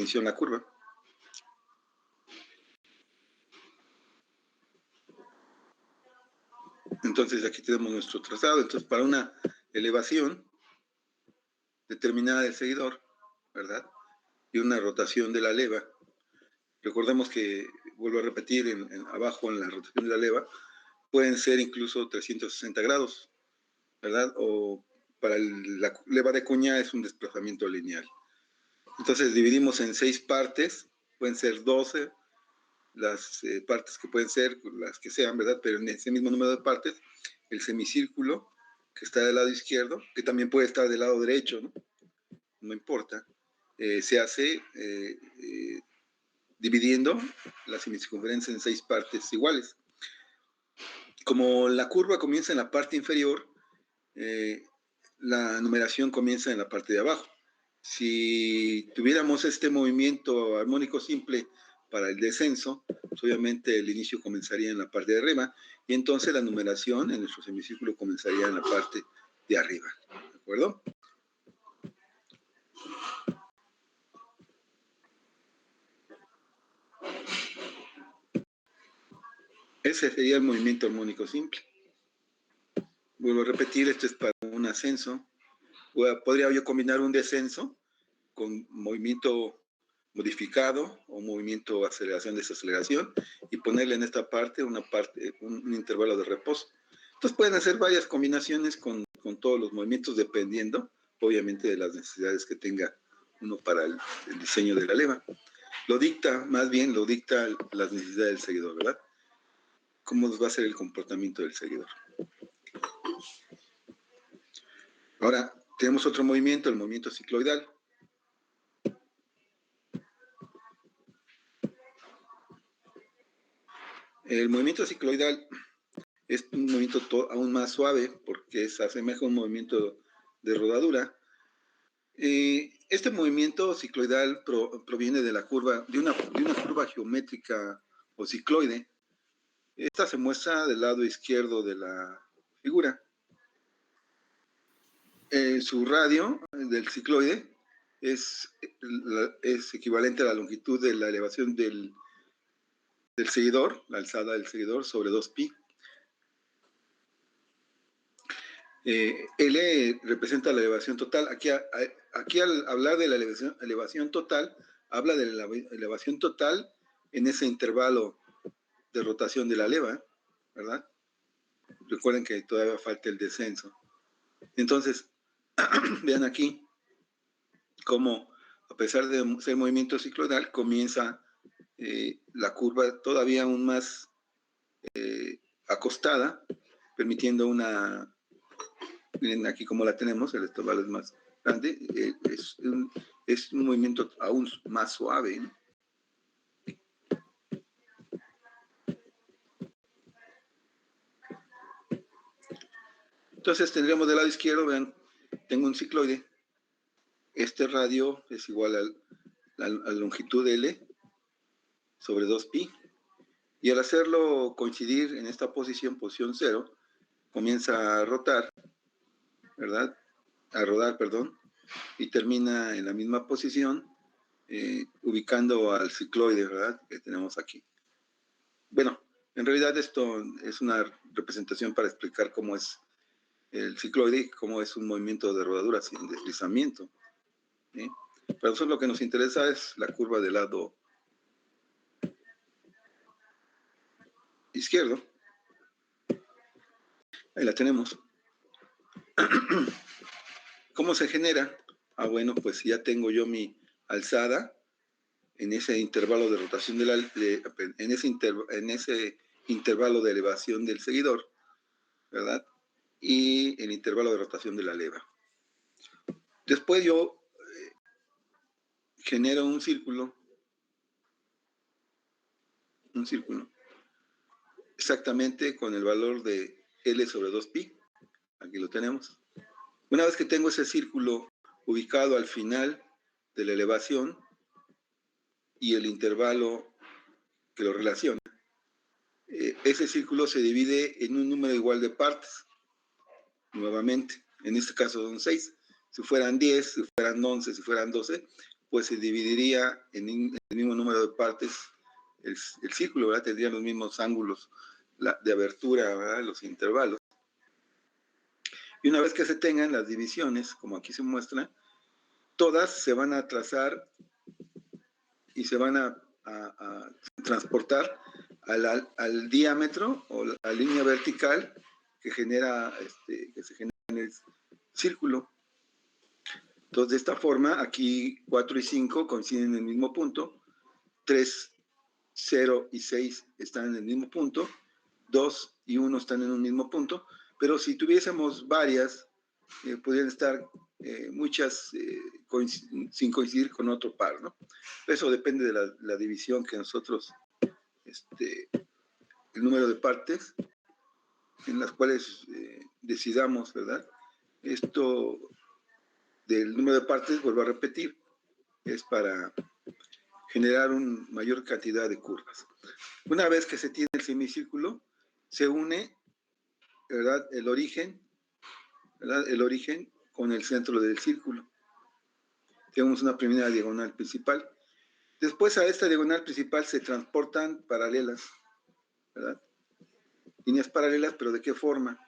inició en la curva. Entonces aquí tenemos nuestro trazado. Entonces para una elevación determinada del seguidor, ¿verdad? Y una rotación de la leva. Recordemos que, vuelvo a repetir, abajo en la rotación de la leva, pueden ser incluso 360 grados, ¿verdad? O para la leva de cuña es un desplazamiento lineal. Entonces dividimos en 6 partes, pueden ser 12 las partes que pueden ser, las que sean, ¿verdad? Pero en ese mismo número de partes, el semicírculo que está del lado izquierdo, que también puede estar del lado derecho, ¿no? No importa, se hace dividiendo la semicircunferencia en 6 partes iguales. Como la curva comienza en la parte inferior, la numeración comienza en la parte de abajo. Si tuviéramos este movimiento armónico simple para el descenso, pues obviamente el inicio comenzaría en la parte de arriba y entonces la numeración en nuestro semicírculo comenzaría en la parte de arriba. ¿De acuerdo? Ese sería el movimiento armónico simple. Vuelvo a repetir, esto es para un ascenso. Podría yo combinar un descenso con movimiento modificado o movimiento aceleración-desaceleración y ponerle en esta parte un intervalo de reposo. Entonces pueden hacer varias combinaciones con todos los movimientos dependiendo, obviamente, de las necesidades que tenga uno para el diseño de la leva. Más bien lo dicta las necesidades del seguidor, ¿verdad? ¿Cómo va a ser el comportamiento del seguidor? Ahora, tenemos otro movimiento, el movimiento cicloidal. El movimiento cicloidal es un movimiento aún más suave porque se asemeja a un movimiento de rodadura. Este movimiento cicloidal proviene de la curva, de una curva geométrica o cicloide. Esta se muestra del lado izquierdo de la figura. Su radio del cicloide es equivalente a la longitud de la elevación del seguidor, la alzada del seguidor sobre 2pi. L representa la elevación total. Aquí al hablar de la elevación total, habla de la elevación total en ese intervalo de rotación de la leva, ¿verdad? Recuerden que todavía falta el descenso. Entonces, vean aquí cómo, a pesar de ser movimiento cicloidal, comienza la curva todavía aún más acostada, permitiendo una... Miren aquí como la tenemos, el intervalo es más grande, es un movimiento aún más suave, ¿no? Entonces tendríamos del lado izquierdo, vean, tengo un cicloide, este radio es igual a la longitud L sobre 2pi, y al hacerlo coincidir en esta posición 0, comienza a rotar, ¿verdad? A rodar, perdón, y termina en la misma posición, ubicando al cicloide, ¿verdad? Que tenemos aquí. Bueno, en realidad esto es una representación para explicar cómo es el cicloide, cómo es un movimiento de rodadura sin deslizamiento, ¿sí? Pero eso lo que nos interesa es la curva del lado izquierdo. Ahí la tenemos. ¿Cómo se genera? Bueno, pues ya tengo yo mi alzada en ese intervalo de rotación en ese intervalo de elevación del seguidor, ¿verdad? Y el intervalo de rotación de la leva. Después yo genero un círculo, exactamente con el valor de L sobre 2pi. Aquí lo tenemos. Una vez que tengo ese círculo ubicado al final de la elevación y el intervalo que lo relaciona, ese círculo se divide en un número igual de partes, nuevamente. En este caso son 6. Si fueran 10, si fueran 11, si fueran 12, pues se dividiría en el mismo número de partes el círculo, ¿verdad? Tendría los mismos ángulos de abertura, ¿verdad? Los intervalos. Y una vez que se tengan las divisiones, como aquí se muestra, todas se van a trazar y se van a transportar al diámetro o la línea vertical que que se genera en el círculo. Entonces, de esta forma, aquí 4 y 5 coinciden en el mismo punto, 3, 0 y 6 están en el mismo punto, 2 y 1 están en un mismo punto, pero si tuviésemos varias, podrían estar muchas sin coincidir con otro par, ¿no? Eso depende de la división que nosotros, el número de partes en las cuales decidamos, ¿verdad? Esto del número de partes, vuelvo a repetir, es para generar una mayor cantidad de curvas. Una vez que se tiene el semicírculo, se une, ¿verdad? El origen, ¿verdad? El origen con el centro del círculo. Tenemos una primera diagonal principal. Después a esta diagonal principal se transportan paralelas, ¿verdad? Líneas paralelas, pero ¿de qué forma?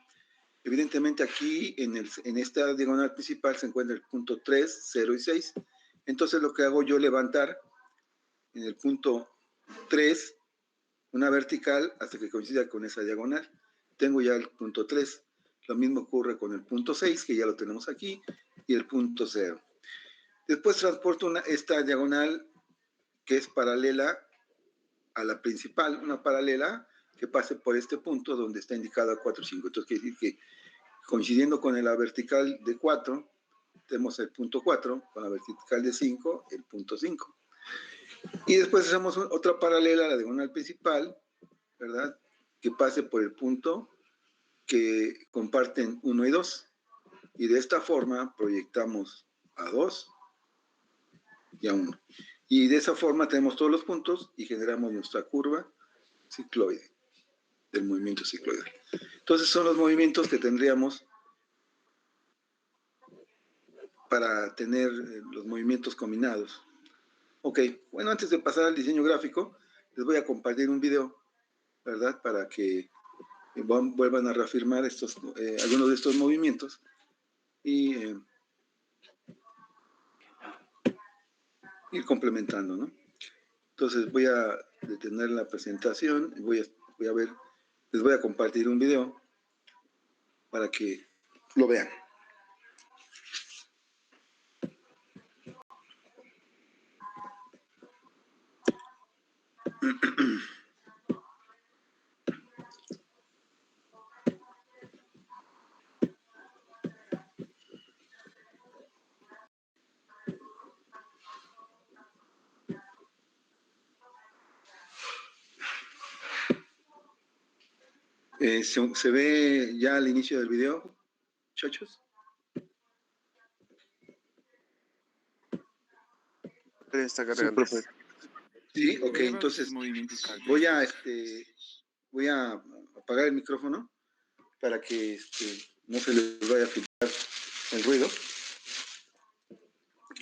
Evidentemente aquí en esta diagonal principal se encuentra el punto 3, 0 y 6. Entonces lo que hago yo levantar en el punto 3 una vertical hasta que coincida con esa diagonal. Tengo ya el punto 3. Lo mismo ocurre con el punto 6, que ya lo tenemos aquí, y el punto 0. Después transporto esta diagonal que es paralela a la principal, una paralela que pase por este punto donde está indicada 4 y 5. Entonces quiere decir que coincidiendo con la vertical de 4, tenemos el punto 4, con la vertical de 5, el punto 5. Y después hacemos otra paralela a la diagonal principal, ¿verdad? Que pase por el punto que comparten 1 y 2. Y de esta forma proyectamos a 2 y a 1. Y de esa forma tenemos todos los puntos y generamos nuestra curva cicloide, del movimiento cicloidal. Entonces son los movimientos que tendríamos para tener los movimientos combinados. Ok, bueno, antes de pasar al diseño gráfico, les voy a compartir un video, ¿verdad? Para que vuelvan a reafirmar algunos de estos movimientos y ir complementando, ¿no? Entonces voy a detener la presentación, voy a ver, les voy a compartir un video para que lo vean. ¿Se ve ya al inicio del video, muchachos? Está cargando. Sí, ok, entonces voy a apagar el micrófono para que no se les vaya a filtrar el ruido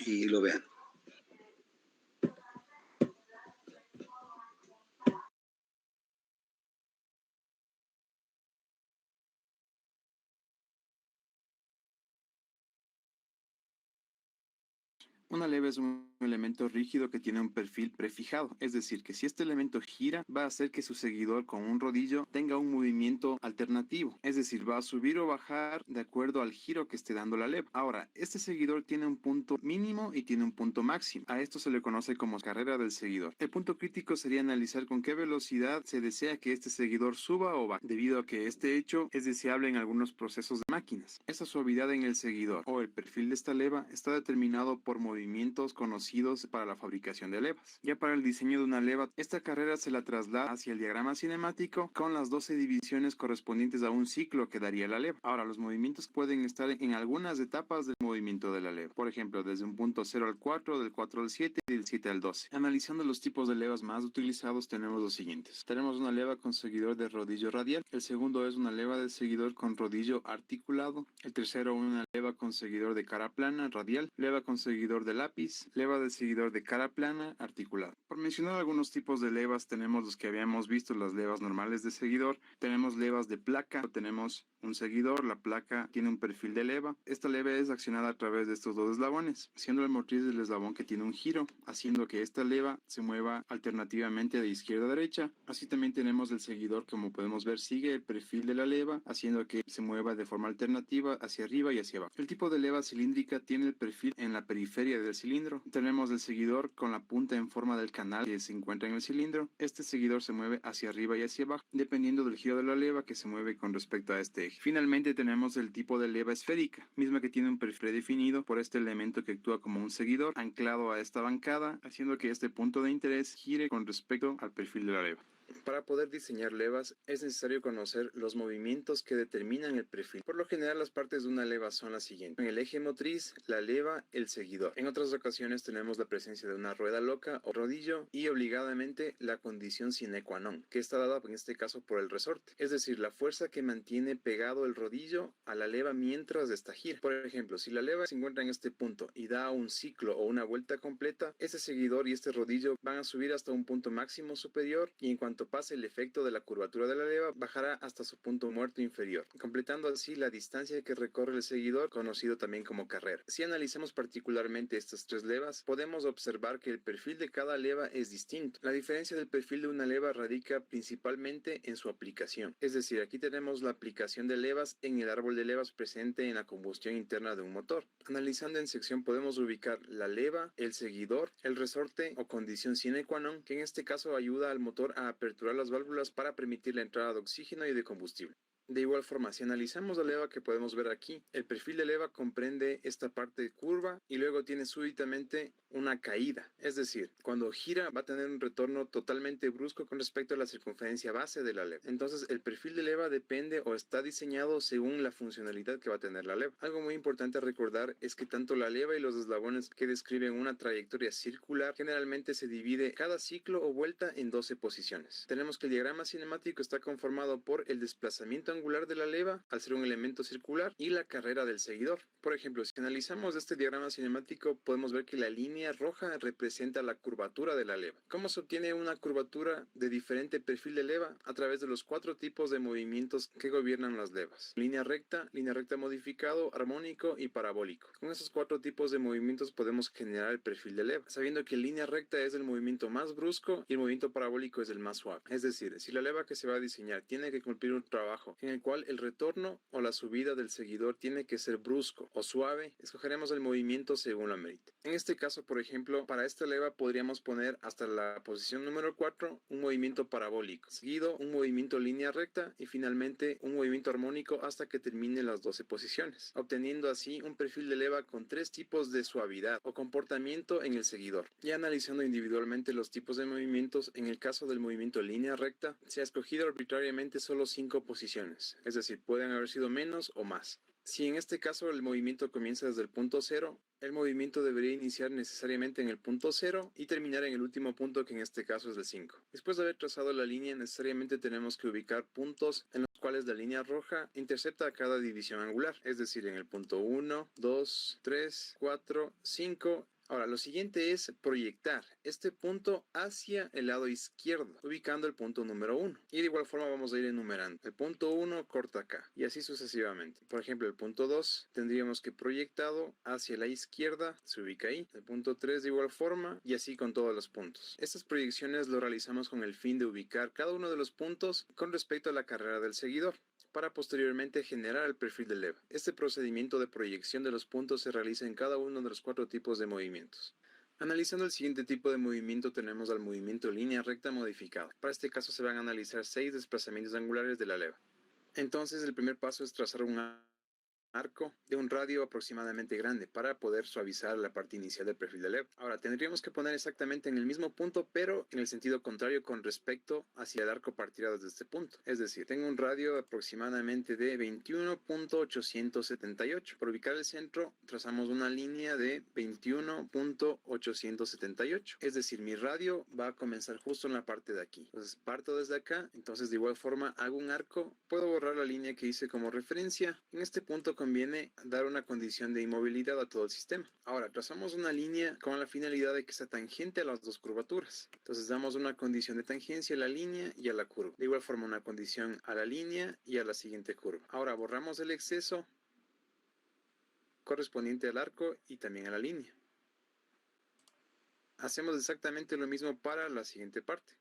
y lo vean. Una leva es un elemento rígido que tiene un perfil prefijado, es decir, que si este elemento gira, va a hacer que su seguidor con un rodillo tenga un movimiento alternativo, es decir, va a subir o bajar de acuerdo al giro que esté dando la leva. Ahora, este seguidor tiene un punto mínimo y tiene un punto máximo. A esto se le conoce como carrera del seguidor. El punto crítico sería analizar con qué velocidad se desea que este seguidor suba o baje, debido a que este hecho es deseable en algunos procesos de máquinas. Esa suavidad en el seguidor o el perfil de esta leva está determinado por movimientos conocidos para la fabricación de levas. Ya para el diseño de una leva, esta carrera se la traslada hacia el diagrama cinemático con las 12 divisiones correspondientes a un ciclo que daría la leva. Ahora, los movimientos pueden estar en algunas etapas del movimiento de la leva. Por ejemplo, desde un punto 0 al 4, del 4 al 7 y del 7 al 12. Analizando los tipos de levas más utilizados, tenemos los siguientes. Tenemos una leva con seguidor de rodillo radial. El segundo es una leva de seguidor con rodillo articulado. El tercero, una leva con seguidor de cara plana radial. Leva con seguidor de lápiz, leva del seguidor de cara plana, articulada. Por mencionar algunos tipos de levas, tenemos los que habíamos visto, las levas normales de seguidor, tenemos levas de placa, tenemos un seguidor, la placa tiene un perfil de leva. Esta leva es accionada a través de estos dos eslabones, siendo el motriz del eslabón que tiene un giro, haciendo que esta leva se mueva alternativamente de izquierda a derecha. Así también tenemos el seguidor, como podemos ver, sigue el perfil de la leva, haciendo que se mueva de forma alternativa hacia arriba y hacia abajo. El tipo de leva cilíndrica tiene el perfil en la periferia del cilindro. Tenemos el seguidor con la punta en forma del canal que se encuentra en el cilindro. Este seguidor se mueve hacia arriba y hacia abajo, dependiendo del giro de la leva que se mueve con respecto a este eje. Finalmente tenemos el tipo de leva esférica, misma que tiene un perfil definido por este elemento que actúa como un seguidor anclado a esta bancada, haciendo que este punto de interés gire con respecto al perfil de la leva. Para poder diseñar levas es necesario conocer los movimientos que determinan el perfil. Por lo general, las partes de una leva son las siguientes: en el eje motriz, la leva, el seguidor. En otras ocasiones tenemos la presencia de una rueda loca o rodillo y obligadamente la condición sine qua non, que está dada en este caso por el resorte, es decir, la fuerza que mantiene pegado el rodillo a la leva mientras esta gira. Por ejemplo, si la leva se encuentra en este punto y da un ciclo o una vuelta completa, este seguidor y este rodillo van a subir hasta un punto máximo superior, y en cuanto pase el efecto de la curvatura de la leva, bajará hasta su punto muerto inferior, completando así la distancia que recorre el seguidor, conocido también como carrera. Si analizamos particularmente estas tres levas, podemos observar que el perfil de cada leva es distinto. La diferencia del perfil de una leva radica principalmente en su aplicación, es decir, aquí tenemos la aplicación de levas en el árbol de levas presente en la combustión interna de un motor. Analizando en sección podemos ubicar la leva, el seguidor, el resorte o condición sine qua non, que en este caso ayuda al motor a aperturar las válvulas para permitir la entrada de oxígeno y de combustible. De igual forma, si analizamos la leva que podemos ver aquí, el perfil de leva comprende esta parte curva y luego tiene súbitamente una caída, es decir, cuando gira va a tener un retorno totalmente brusco con respecto a la circunferencia base de la leva. Entonces el perfil de leva depende o está diseñado según la funcionalidad que va a tener la leva. Algo muy importante a recordar es que tanto la leva y los eslabones que describen una trayectoria circular generalmente se divide cada ciclo o vuelta en 12 posiciones. Tenemos que el diagrama cinemático está conformado por el desplazamiento angular de la leva al ser un elemento circular y la carrera del seguidor. Por ejemplo, si analizamos este diagrama cinemático podemos ver que la línea roja representa la curvatura de la leva. ¿Cómo se obtiene una curvatura de diferente perfil de leva? A través de los 4 tipos de movimientos que gobiernan las levas: línea recta modificado, armónico y parabólico. Con esos 4 tipos de movimientos podemos generar el perfil de leva, sabiendo que línea recta es el movimiento más brusco y el movimiento parabólico es el más suave. Es decir, si la leva que se va a diseñar tiene que cumplir un trabajo en el cual el retorno o la subida del seguidor tiene que ser brusco o suave, escogeremos el movimiento según la medida. En este caso, por ejemplo, para esta leva podríamos poner hasta la posición número 4 un movimiento parabólico, seguido un movimiento línea recta y finalmente un movimiento armónico hasta que termine las 12 posiciones, obteniendo así un perfil de leva con 3 tipos de suavidad o comportamiento en el seguidor. Y analizando individualmente los tipos de movimientos, en el caso del movimiento línea recta, se ha escogido arbitrariamente solo 5 posiciones, es decir, pueden haber sido menos o más. Si en este caso el movimiento comienza desde el punto 0, el movimiento debería iniciar necesariamente en el punto 0 y terminar en el último punto, que en este caso es el 5. Después de haber trazado la línea, necesariamente tenemos que ubicar puntos en los cuales la línea roja intercepta cada división angular, es decir, en el punto 1, 2, 3, 4, 5. Ahora, lo siguiente es proyectar este punto hacia el lado izquierdo, ubicando el punto número 1. Y de igual forma vamos a ir enumerando. El punto 1 corta acá, y así sucesivamente. Por ejemplo, el punto 2 tendríamos que proyectado hacia la izquierda, se ubica ahí. El punto 3 de igual forma, y así con todos los puntos. Estas proyecciones lo realizamos con el fin de ubicar cada uno de los puntos con respecto a la carrera del seguidor, para posteriormente generar el perfil de leva. Este procedimiento de proyección de los puntos se realiza en cada uno de los 4 tipos de movimientos. Analizando el siguiente tipo de movimiento, tenemos al movimiento línea recta modificado. Para este caso se van a analizar 6 desplazamientos angulares de la leva. Entonces el primer paso es trazar un arco de un radio aproximadamente grande para poder suavizar la parte inicial del perfil de leva. Ahora tendríamos que poner exactamente en el mismo punto, pero en el sentido contrario con respecto hacia el arco partido desde este punto. Es decir, tengo un radio aproximadamente de 21.878. Para ubicar el centro trazamos una línea de 21.878. Es decir, mi radio va a comenzar justo en la parte de aquí. Entonces parto desde acá, entonces de igual forma hago un arco. Puedo borrar la línea que hice como referencia. En este punto conviene dar una condición de inmovilidad a todo el sistema. Ahora, trazamos una línea con la finalidad de que sea tangente a las dos curvaturas. Entonces damos una condición de tangencia a la línea y a la curva. De igual forma una condición a la línea y a la siguiente curva. Ahora borramos el exceso correspondiente al arco y también a la línea. Hacemos exactamente lo mismo para la siguiente parte.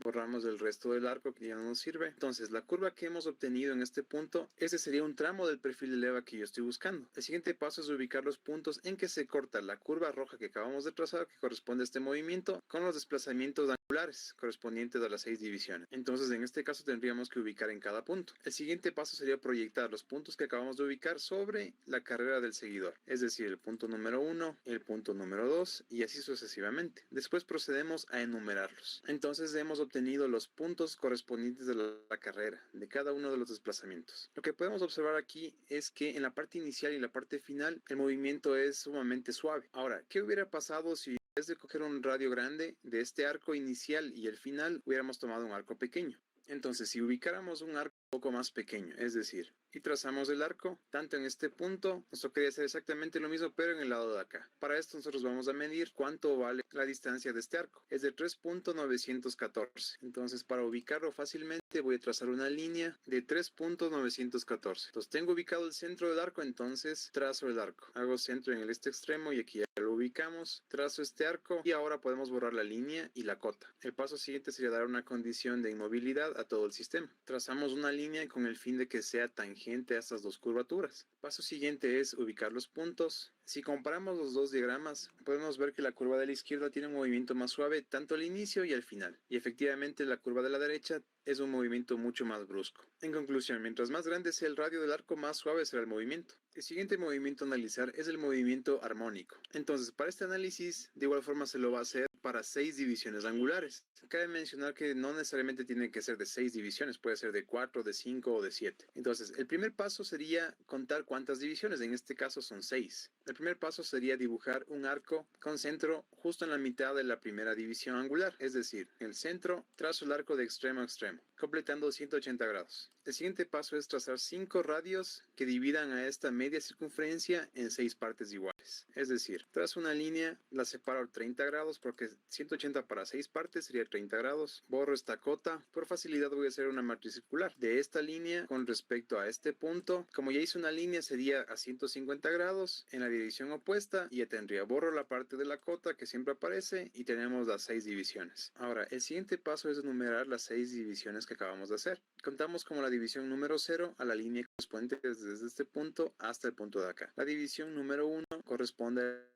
Borramos el resto del arco que ya no nos sirve. Entonces, la curva que hemos obtenido en este punto, ese sería un tramo del perfil de leva que yo estoy buscando. El siguiente paso es ubicar los puntos en que se corta la curva roja que acabamos de trazar, que corresponde a este movimiento, con los desplazamientos angulares correspondientes a las 6 divisiones. Entonces, en este caso tendríamos que ubicar en cada punto. El siguiente paso sería proyectar los puntos que acabamos de ubicar sobre la carrera del seguidor, es decir, el punto número 1, el punto número 2 y así sucesivamente. Después procedemos a enumerarlos. Entonces, hemos obtenido los puntos correspondientes de la carrera, de cada uno de los desplazamientos. Lo que podemos observar aquí es que en la parte inicial y la parte final el movimiento es sumamente suave. Ahora, ¿qué hubiera pasado si en vez de coger un radio grande de este arco inicial y el final hubiéramos tomado un arco pequeño? Entonces, si ubicáramos un arco un poco más pequeño, es decir, y trazamos el arco, tanto en este punto, nos tocaría hacer exactamente lo mismo, pero en el lado de acá. Para esto nosotros vamos a medir cuánto vale la distancia de este arco. Es de 3.914. Entonces, para ubicarlo fácilmente, voy a trazar una línea de 3.914. Entonces, tengo ubicado el centro del arco, entonces trazo el arco. Hago centro en el este extremo y aquí ya lo ubicamos. Trazo este arco y ahora podemos borrar la línea y la cota. El paso siguiente sería dar una condición de inmovilidad a todo el sistema. Trazamos una línea con el fin de que sea tangente a estas dos curvaturas. Paso siguiente es ubicar los puntos. Si comparamos los dos diagramas, podemos ver que la curva de la izquierda tiene un movimiento más suave tanto al inicio y al final. Y efectivamente la curva de la derecha es un movimiento mucho más brusco. En conclusión, mientras más grande sea el radio del arco, más suave será el movimiento. El siguiente movimiento a analizar es el movimiento armónico. Entonces, para este análisis, de igual forma se lo va a hacer para 6 divisiones angulares. Cabe mencionar que no necesariamente tiene que ser de 6 divisiones, puede ser de 4, de 5 o de 7. Entonces, el primer paso sería contar cuántas divisiones, en este caso son 6. El primer paso sería dibujar un arco con centro justo en la mitad de la primera división angular, es decir, el centro, trazo el arco de extremo a extremo, completando 180 grados. El siguiente paso es trazar 5 radios que dividan a esta media circunferencia en 6 partes iguales. Es decir, trazo una línea, la separo 30 grados porque 180 para 6 partes sería 30 grados. Borro esta cota. Por facilidad voy a hacer una matriz circular de esta línea con respecto a este punto. Como ya hice una línea sería a 150 grados en la dirección opuesta y ya tendría. Borro la parte de la cota que siempre aparece y tenemos las 6 divisiones. Ahora, el siguiente paso es enumerar las 6 divisiones que acabamos de hacer. Contamos como la división número 0 a la línea correspondiente desde este punto hasta el punto de acá. La división número 1 corresponde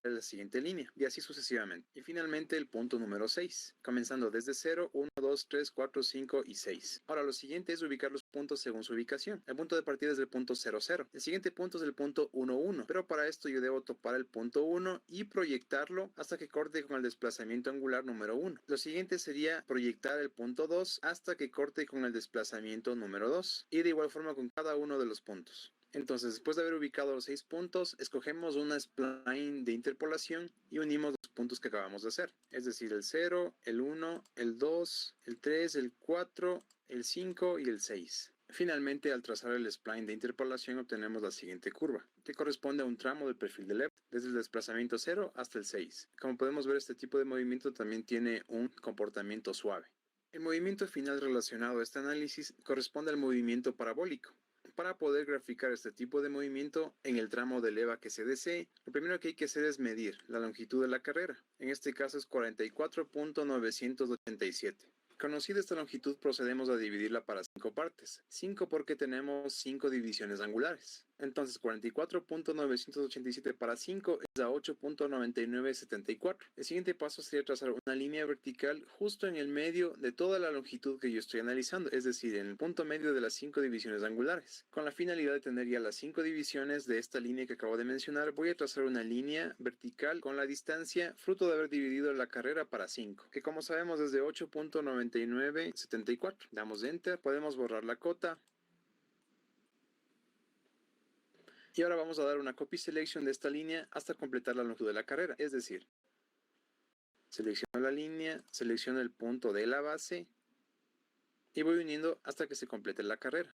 a la siguiente línea y así sucesivamente. Y finalmente el punto número 6, comenzando desde 0, 1, 2, 3, 4, 5 y 6. Ahora lo siguiente es ubicar los puntos según su ubicación. El punto de partida es el punto 0, 0. El siguiente punto es el punto 1, 1. Pero para esto yo debo topar el punto 1 y proyectarlo hasta que corte con el desplazamiento angular número 1. Lo siguiente sería proyectar el punto 2 hasta que corte con el desplazamiento número 2. Y de igual forma con cada uno de los puntos. Entonces, después de haber ubicado los 6 puntos, escogemos una spline de interpolación y unimos los puntos que acabamos de hacer. Es decir, el 0, el 1, el 2, el 3, el 4, el 5 y el 6. Finalmente, al trazar el spline de interpolación, obtenemos la siguiente curva, que corresponde a un tramo del perfil de leva, desde el desplazamiento 0 hasta el 6. Como podemos ver, este tipo de movimiento también tiene un comportamiento suave. El movimiento final relacionado a este análisis corresponde al movimiento parabólico. Para poder graficar este tipo de movimiento en el tramo de leva que se desee, lo primero que hay que hacer es medir la longitud de la carrera. En este caso es 44.987. Conocida esta longitud, procedemos a dividirla para 5 partes. 5 porque tenemos 5 divisiones angulares. Entonces 44.987 para 5 es a 8.9974. El siguiente paso sería trazar una línea vertical justo en el medio de toda la longitud que yo estoy analizando, es decir, en el punto medio de las 5 divisiones angulares. Con la finalidad de tener ya las 5 divisiones de esta línea que acabo de mencionar, voy a trazar una línea vertical con la distancia fruto de haber dividido la carrera para 5, que como sabemos es de 8.9974. Damos Enter, podemos borrar la cota. Y ahora vamos a dar una copy selection de esta línea hasta completar la longitud de la carrera. Es decir, selecciono la línea, selecciono el punto de la base y voy uniendo hasta que se complete la carrera.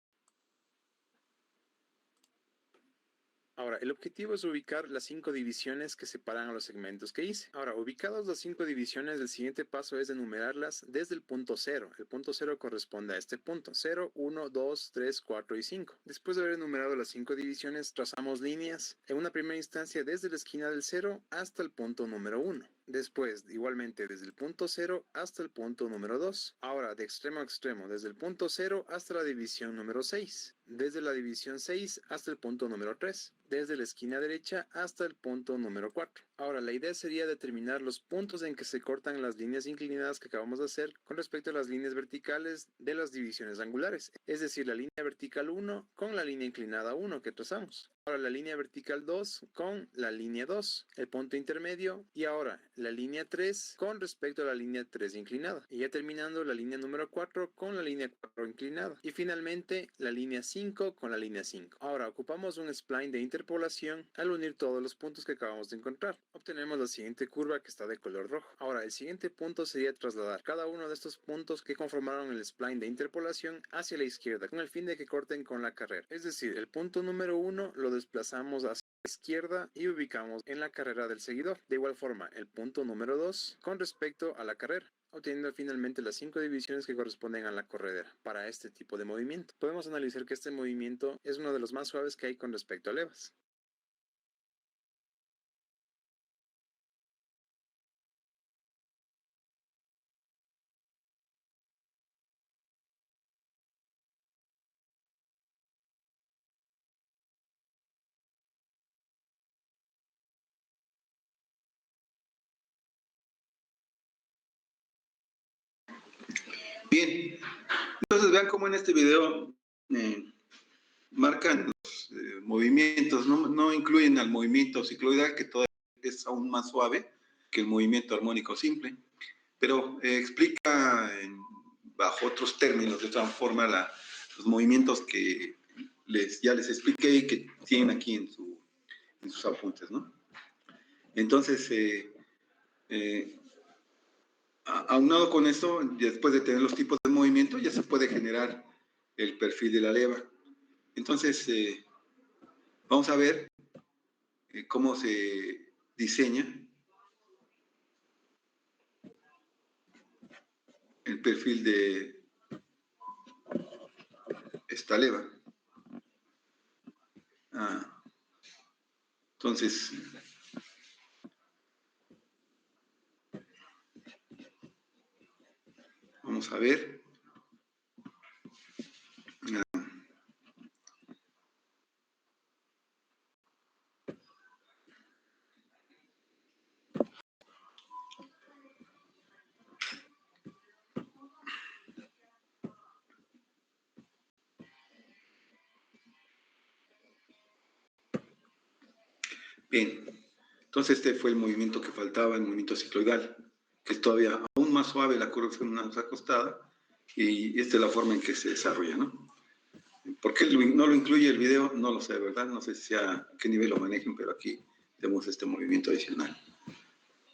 Ahora, el objetivo es ubicar las 5 divisiones que separan a los segmentos que hice. Ahora, ubicados las 5 divisiones, el siguiente paso es enumerarlas desde el punto 0. El punto 0 corresponde a este punto. 0, 1, 2, 3, 4 y 5. Después de haber enumerado las 5 divisiones, trazamos líneas en una primera instancia desde la esquina del 0 hasta el punto número 1. Después, igualmente, desde el punto 0 hasta el punto número 2. Ahora, de extremo a extremo, desde el punto 0 hasta la división número 6. Desde la división 6 hasta el punto número 3. Desde la esquina derecha hasta el punto número 4. Ahora, la idea sería determinar los puntos en que se cortan las líneas inclinadas que acabamos de hacer con respecto a las líneas verticales de las divisiones angulares. Es decir, la línea vertical 1 con la línea inclinada 1 que trazamos. Ahora la línea vertical 2 con la línea 2, el punto intermedio, y ahora la línea 3 con respecto a la línea 3 inclinada. Y ya terminando la línea número 4 con la línea 4 inclinada. Y finalmente la línea 5 con la línea 5. Ahora ocupamos un spline de interpolación al unir todos los puntos que acabamos de encontrar. Obtenemos la siguiente curva que está de color rojo. Ahora el siguiente punto sería trasladar cada uno de estos puntos que conformaron el spline de interpolación hacia la izquierda con el fin de que corten con la carrera. Es decir, el punto número 1 lo desplazamos hacia la izquierda y ubicamos en la carrera del seguidor. De igual forma, el punto número 2 con respecto a la carrera, obteniendo finalmente las 5 divisiones que corresponden a la corredera para este tipo de movimiento. Podemos analizar que este movimiento es uno de los más suaves que hay con respecto a levas. Bien, entonces vean cómo en este video marcan los movimientos, no incluyen al movimiento cicloidal, que todavía es aún más suave que el movimiento armónico simple, pero explica bajo otros términos, de otra forma, los movimientos que ya les expliqué y que tienen aquí en sus apuntes, ¿no? Entonces, aunado con esto, después de tener los tipos de movimiento, ya se puede generar el perfil de la leva. Entonces, vamos a ver cómo se diseña el perfil de esta leva. Entonces, vamos a ver. Bien, entonces este fue el movimiento que faltaba, el movimiento cicloidal, que es todavía aún más suave, la curva es más acostada, y esta es la forma en que se desarrolla, ¿no? ¿Por qué no lo incluye el video? No lo sé, ¿verdad? No sé si a qué nivel lo manejen, pero aquí tenemos este movimiento adicional.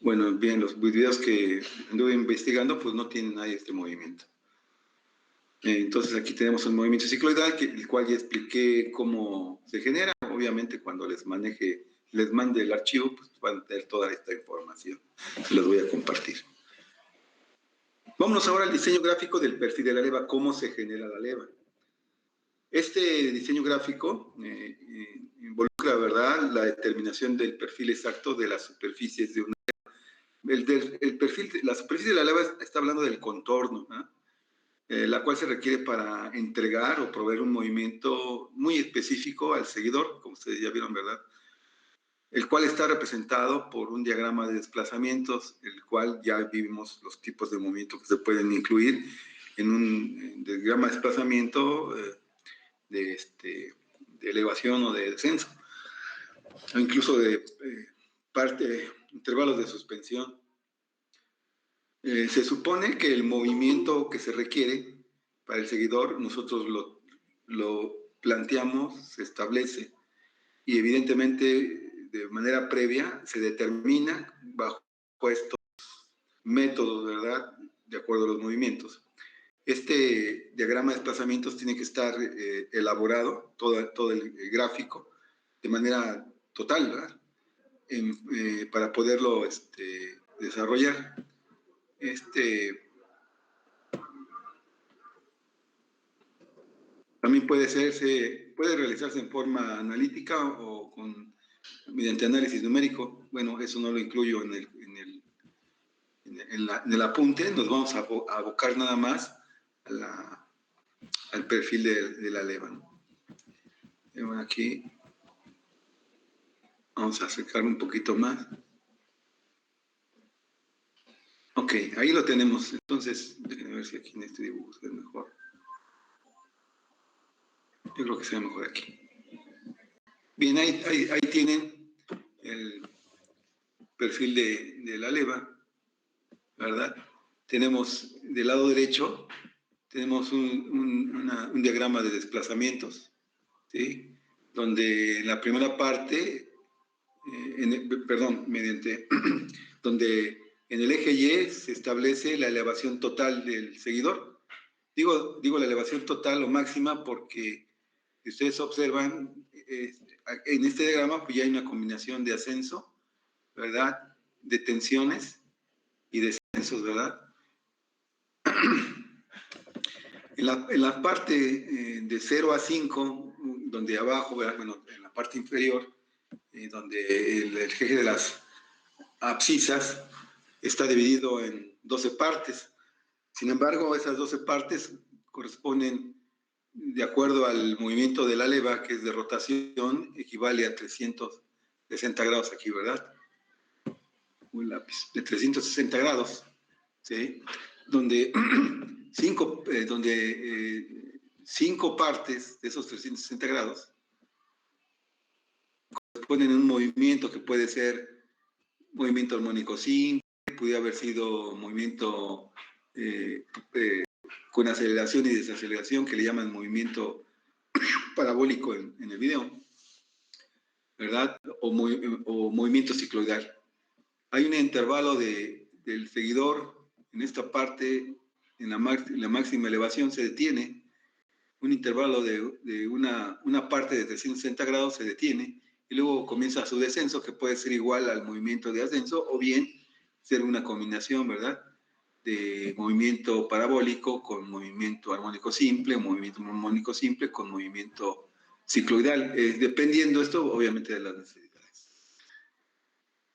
Bueno, bien, los videos que anduve investigando, pues no tienen ahí este movimiento. Entonces aquí tenemos un movimiento cicloidal, el cual ya expliqué cómo se genera. Obviamente cuando les mande el archivo, pues van a tener toda esta información. Se los voy a compartir. Vámonos ahora al diseño gráfico del perfil de la leva, cómo se genera la leva. Este diseño gráfico involucra, ¿verdad?, la determinación del perfil exacto de las superficies de una leva. La superficie de la leva está hablando del contorno, ¿no? La cual se requiere para entregar o proveer un movimiento muy específico al seguidor, como ustedes ya vieron, ¿verdad? El cual está representado por un diagrama de desplazamientos, el cual ya vimos los tipos de movimiento que se pueden incluir en un diagrama de desplazamiento de elevación o de descenso, o incluso de intervalos de suspensión. Se supone que el movimiento que se requiere para el seguidor, nosotros lo planteamos, se establece, y evidentemente de manera previa se determina bajo estos métodos, ¿verdad?, de acuerdo a los movimientos. Este diagrama de desplazamientos tiene que estar elaborado, todo el gráfico, de manera total, ¿verdad? Para poderlo desarrollar. También puede realizarse en forma analítica o mediante análisis numérico. Bueno, eso no lo incluyo en el apunte. Nos vamos a abocar nada más al perfil de la leva, ¿no? Bueno, aquí vamos a acercar un poquito más. Ok, ahí lo tenemos. Entonces, déjenme ver si aquí en este dibujo se ve mejor. Yo creo que se ve mejor aquí. Bien, ahí tienen el perfil de la leva, ¿verdad? Tenemos del lado derecho, tenemos un diagrama de desplazamientos, ¿sí? Donde en la primera parte, donde en el eje Y se establece la elevación total del seguidor. Digo la elevación total o máxima porque si ustedes observan, en este diagrama pues ya hay una combinación de ascenso, ¿verdad? De tensiones y descensos, ¿verdad? En la parte de 0 a 5, donde abajo, ¿verdad? Bueno, en la parte inferior, donde el eje de las abscisas está dividido en 12 partes. Sin embargo, esas 12 partes corresponden, de acuerdo al movimiento de la leva, que es de rotación, equivale a 360 grados aquí, ¿verdad? Un lápiz de 360 grados, ¿sí? Donde cinco partes de esos 360 grados corresponden a un movimiento que puede ser movimiento armónico simple, puede haber sido movimiento con aceleración y desaceleración, que le llaman movimiento parabólico en el video, ¿verdad? O movimiento cicloidal. Hay un intervalo del seguidor en esta parte, en la máxima elevación se detiene, un intervalo de una parte de 360 grados se detiene y luego comienza su descenso, que puede ser igual al movimiento de ascenso o bien ser una combinación, ¿verdad? De movimiento parabólico con movimiento armónico simple, movimiento armónico simple con movimiento cicloidal, dependiendo esto obviamente de las necesidades.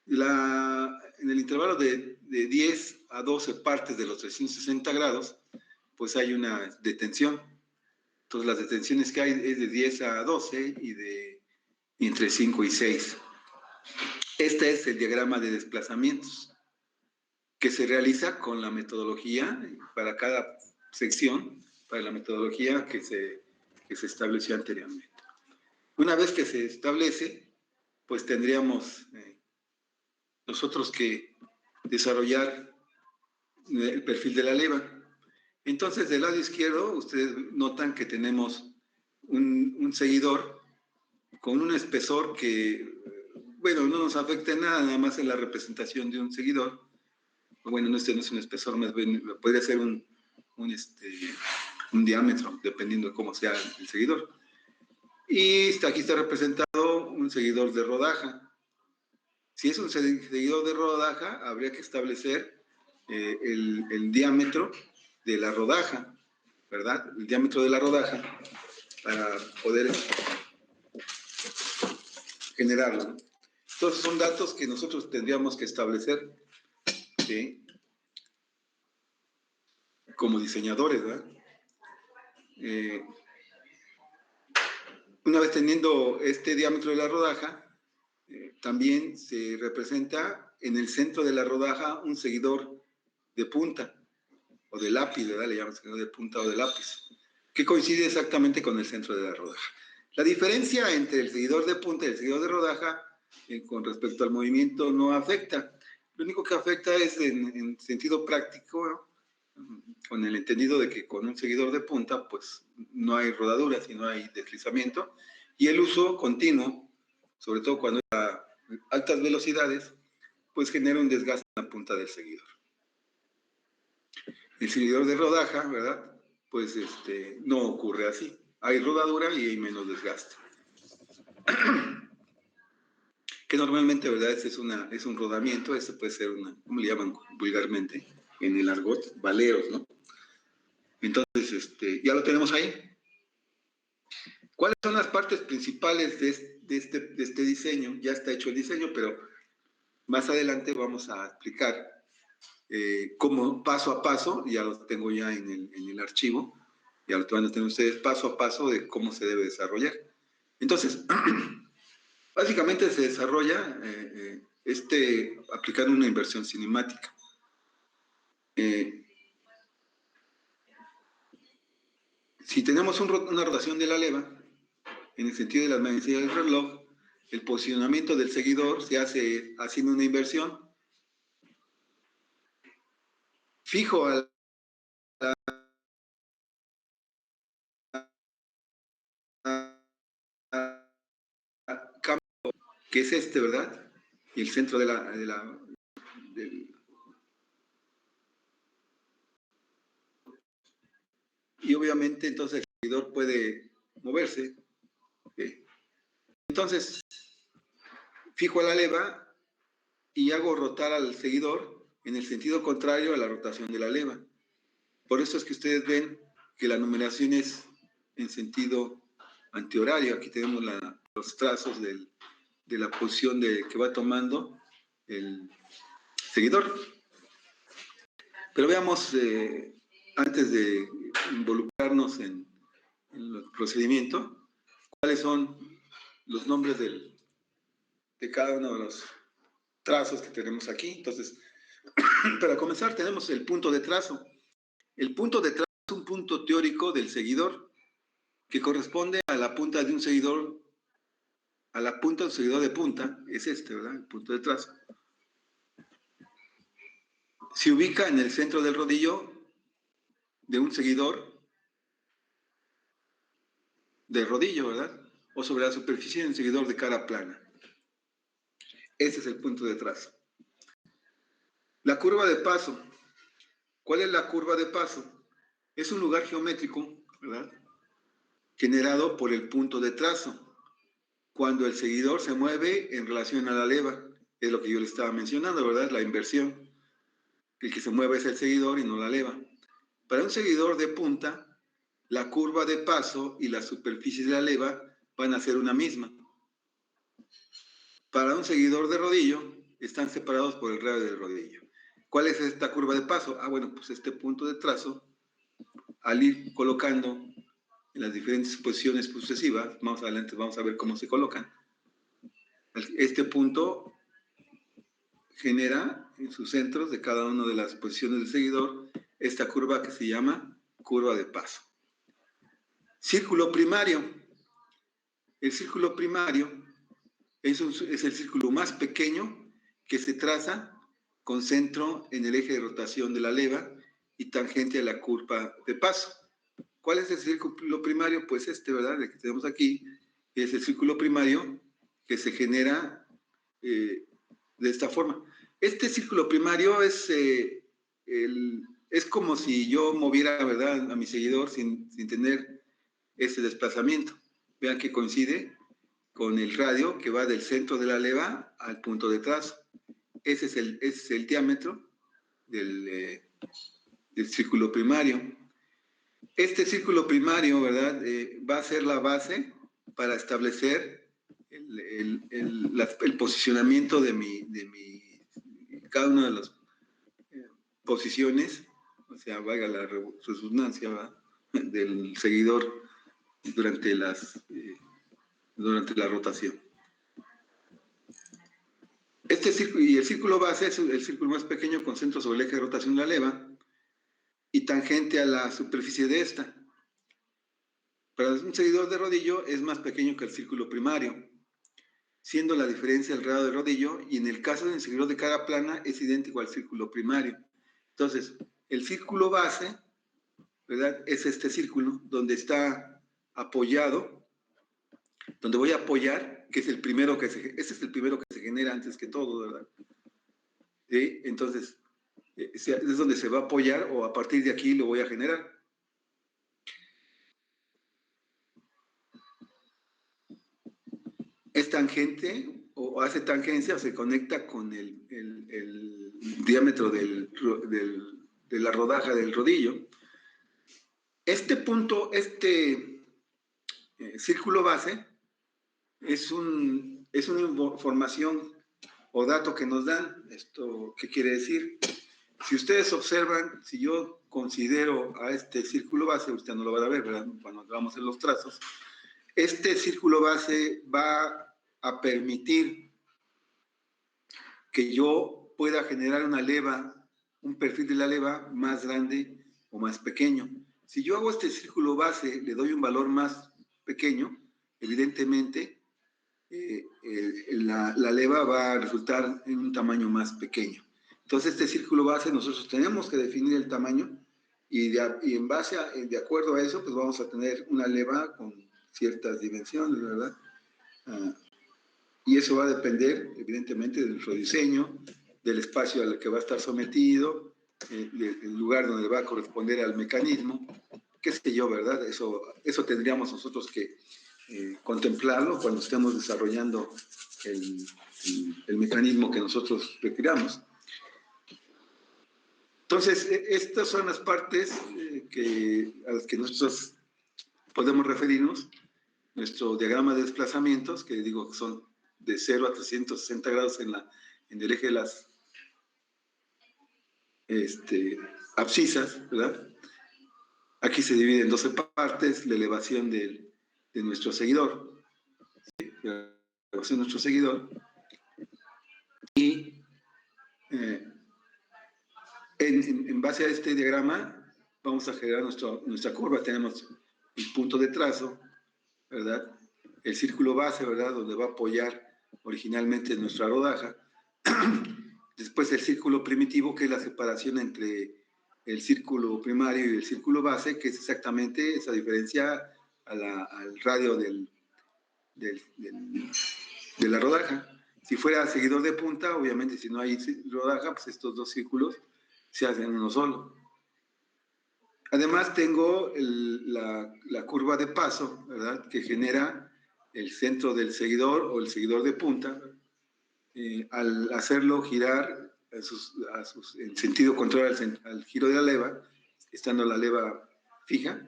En el intervalo de 10 a 12 partes de los 360 grados, pues hay una detención. Entonces las detenciones que hay es de 10 a 12 y entre 5 y 6. Este es el diagrama de desplazamientos que se realiza con la metodología para cada sección, para la metodología que se estableció anteriormente. Una vez que se establece, pues tendríamos nosotros que desarrollar el perfil de la leva. Entonces, del lado izquierdo, ustedes notan que tenemos un seguidor con un espesor que, bueno, no nos afecta en nada, nada más en la representación de un seguidor. Bueno, este no es un espesor, más bien podría ser un diámetro, dependiendo de cómo sea el seguidor. Y aquí está representado un seguidor de rodaja. Si es un seguidor de rodaja, habría que establecer el diámetro de la rodaja, ¿verdad? El diámetro de la rodaja para poder generarlo, ¿no? Entonces son datos que nosotros tendríamos que establecer, ¿sí? Como diseñadores, ¿verdad? Una vez teniendo este diámetro de la rodaja, también se representa en el centro de la rodaja un seguidor de punta o de lápiz, ¿verdad? Le llaman seguidor de punta o de lápiz, que coincide exactamente con el centro de la rodaja. La diferencia entre el seguidor de punta y el seguidor de rodaja con respecto al movimiento no afecta. Lo único que afecta es en sentido práctico, ¿no? Con el entendido de que con un seguidor de punta pues no hay rodaduras y no hay deslizamiento, y el uso continuo, sobre todo cuando es a altas velocidades, pues genera un desgaste en la punta del seguidor. El seguidor de rodaja, ¿verdad? Pues no ocurre así. Hay rodadura y hay menos desgaste. que normalmente, ¿verdad? Este es un rodamiento, este puede ser una, ¿cómo le llaman vulgarmente? En el argot, valeros, ¿no? Entonces, ya lo tenemos ahí. ¿Cuáles son las partes principales de este diseño? Ya está hecho el diseño, pero más adelante vamos a explicar cómo paso a paso, ya lo tengo ya en el archivo, ya lo van a tener ustedes paso a paso de cómo se debe desarrollar. Entonces, básicamente se desarrolla aplicando una inversión cinemática. Si tenemos una rotación de la leva, en el sentido de las manecillas del reloj, el posicionamiento del seguidor se hace haciendo una inversión. Fijo a campo, que es ¿verdad? Y el centro y obviamente entonces el seguidor puede moverse. ¿Okay? Entonces, fijo a la leva y hago rotar al seguidor en el sentido contrario a la rotación de la leva. Por eso es que ustedes ven que la numeración es en sentido antihorario. Aquí tenemos los trazos de la posición que va tomando el seguidor. Pero veamos, antes de involucrarnos en el procedimiento, cuáles son los nombres de cada uno de los trazos que tenemos aquí. Entonces, para comenzar tenemos el punto de trazo. El punto de trazo es un punto teórico del seguidor que corresponde a la punta de un seguidor, a la punta de un seguidor de punta, es ¿verdad? El punto de trazo. Se ubica en el centro del rodillo de un seguidor de rodillo, ¿verdad? O sobre la superficie de un seguidor de cara plana. Ese es el punto de trazo. La curva de paso. ¿Cuál es la curva de paso? Es un lugar geométrico, ¿verdad? Generado por el punto de trazo. Cuando el seguidor se mueve en relación a la leva, es lo que yo le estaba mencionando, ¿verdad? La inversión. El que se mueve es el seguidor y no la leva. Para un seguidor de punta, la curva de paso y la superficie de la leva van a ser una misma. Para un seguidor de rodillo, están separados por el radio del rodillo. ¿Cuál es esta curva de paso? Ah, bueno, pues este punto de trazo, al ir colocando en las diferentes posiciones sucesivas, más adelante vamos a ver cómo se colocan, este punto genera en sus centros de cada una de las posiciones del seguidor esta curva que se llama curva de paso. Círculo primario. El círculo primario es el círculo más pequeño que se traza con centro en el eje de rotación de la leva y tangente a la curva de paso. ¿Cuál es el círculo primario? Pues ¿verdad? El que tenemos aquí es el círculo primario que se genera de esta forma. Este círculo primario es como si yo moviera, ¿verdad?, a mi seguidor sin tener ese desplazamiento. Vean que coincide con el radio que va del centro de la leva al punto de trazo. Ese es el diámetro del círculo primario. Este círculo primario, ¿verdad?, va a ser la base para establecer el posicionamiento de cada una de las posiciones, o sea, valga la redundancia, ¿verdad?, del seguidor durante la rotación. Y el círculo base es el círculo más pequeño con centro sobre el eje de rotación de la leva y tangente a la superficie de esta. Para un seguidor de rodillo es más pequeño que el círculo primario, siendo la diferencia el radio del rodillo, y en el caso del seguidor de cara plana es idéntico al círculo primario. Entonces, el círculo base, ¿verdad?, es este círculo donde está apoyado, donde voy a apoyar, que es el primero ese es el primero que se genera antes que todo, ¿verdad? ¿Sí? Entonces, es donde se va a apoyar, o a partir de aquí lo voy a generar. Es tangente o hace tangencia o se conecta con el diámetro de la rodaja del rodillo. Este punto, círculo base, es una información o dato que nos dan. ¿Esto qué quiere decir? Si ustedes observan, si yo considero a este círculo base, usted no lo va a ver, ¿verdad? Cuando vamos en los trazos, este círculo base va a permitir que yo pueda generar una leva, un perfil de la leva más grande o más pequeño. Si yo hago este círculo base, le doy un valor más pequeño, evidentemente la leva va a resultar en un tamaño más pequeño. Entonces, este círculo base nosotros tenemos que definir el tamaño y en base de acuerdo a eso, pues vamos a tener una leva con ciertas dimensiones, ¿verdad? Y eso va a depender, evidentemente, de nuestro diseño, del espacio al que va a estar sometido, el lugar donde va a corresponder al mecanismo, qué sé yo, ¿verdad? Eso tendríamos nosotros que contemplarlo cuando estemos desarrollando el mecanismo que nosotros requiramos. Entonces, estas son las partes a las que nosotros podemos referirnos. Nuestro diagrama de desplazamientos, que digo que son de 0 a 360 grados en el eje de las abscisas, ¿verdad? Aquí se divide en 12 partes la elevación de nuestro seguidor. ¿Sí? La elevación de nuestro seguidor. Y en base a este diagrama vamos a generar nuestra curva. Tenemos el punto de trazo, ¿verdad? El círculo base, ¿verdad? Donde va a apoyar originalmente nuestra rodaja. Después el círculo primitivo, que es la separación entre el círculo primario y el círculo base, que es exactamente esa diferencia al radio de la rodaja. Si fuera seguidor de punta, obviamente si no hay rodaja, pues estos dos círculos se hacen uno solo. Además tengo la curva de paso, ¿verdad? Que genera el centro del seguidor o el seguidor de punta, al hacerlo girar en sentido contrario al giro de la leva, estando la leva fija,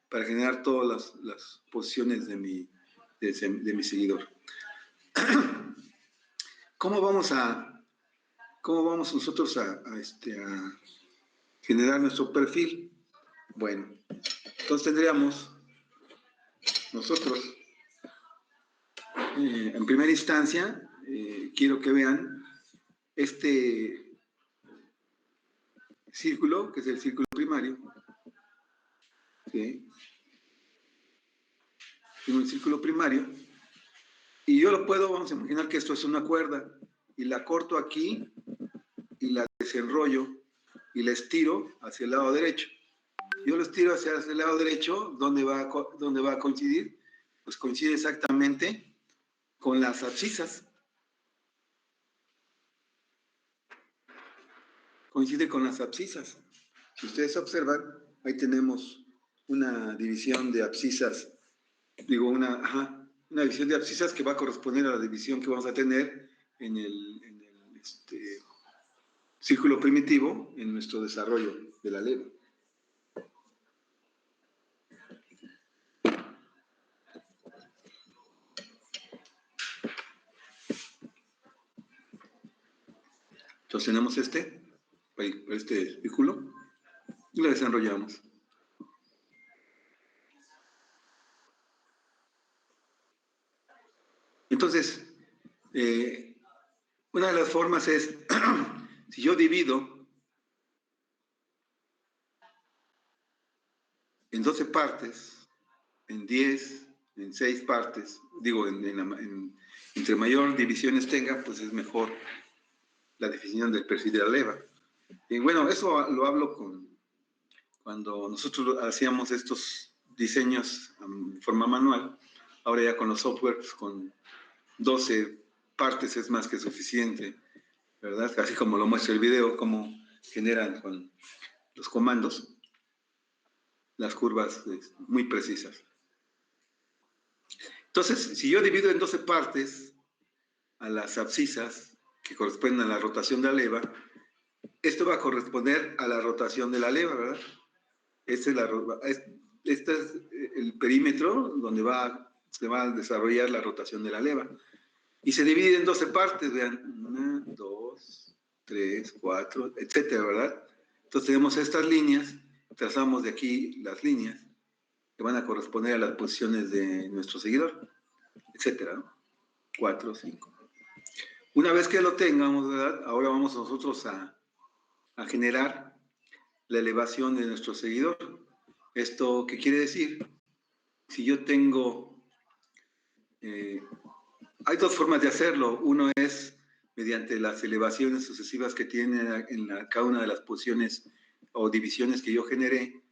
para generar todas las posiciones de mi seguidor. ¿Cómo vamos nosotros a generar nuestro perfil? Bueno, entonces tendríamos nosotros, en primera instancia, quiero que vean este círculo, que es el círculo primario. ¿Sí? Tengo el círculo primario. Y yo vamos a imaginar que esto es una cuerda, y la corto aquí, y la desenrollo, y la estiro hacia el lado derecho. Yo lo estiro hacia el lado derecho, ¿dónde va a coincidir? Pues coincide exactamente con las abscisas. Coincide con las abscisas. Si ustedes observan, ahí tenemos una división de abscisas, digo, una división de abscisas que va a corresponder a la división que vamos a tener en el círculo primitivo en nuestro desarrollo de la leva. Entonces tenemos este círculo y lo desarrollamos. Entonces, una de las formas es, si yo divido en 12 partes, en 10, en 6 partes, digo, entre mayor divisiones tenga, pues es mejor la definición del perfil de la leva. Y bueno, eso lo hablo cuando nosotros hacíamos estos diseños en forma manual. Ahora ya con los softwares, con 12 partes es más que suficiente, ¿verdad? Así como lo muestra el video, cómo generan con los comandos las curvas muy precisas. Entonces, si yo divido en 12 partes a las abscisas que corresponden a la rotación de la leva, esto va a corresponder a la rotación de la leva, ¿verdad? Este es el perímetro donde se va a desarrollar la rotación de la leva. Y se divide en 12 partes, vean, 1, 2, 3, 4, etcétera, ¿verdad? Entonces tenemos estas líneas, trazamos de aquí las líneas que van a corresponder a las posiciones de nuestro seguidor, etcétera, ¿no? 4, 5. Una vez que lo tengamos, ¿verdad? Ahora vamos nosotros a generar la elevación de nuestro seguidor. ¿Esto qué quiere decir? Si yo tengo... hay dos formas de hacerlo. Uno es mediante las elevaciones sucesivas que tiene en cada una de las posiciones o divisiones que yo generé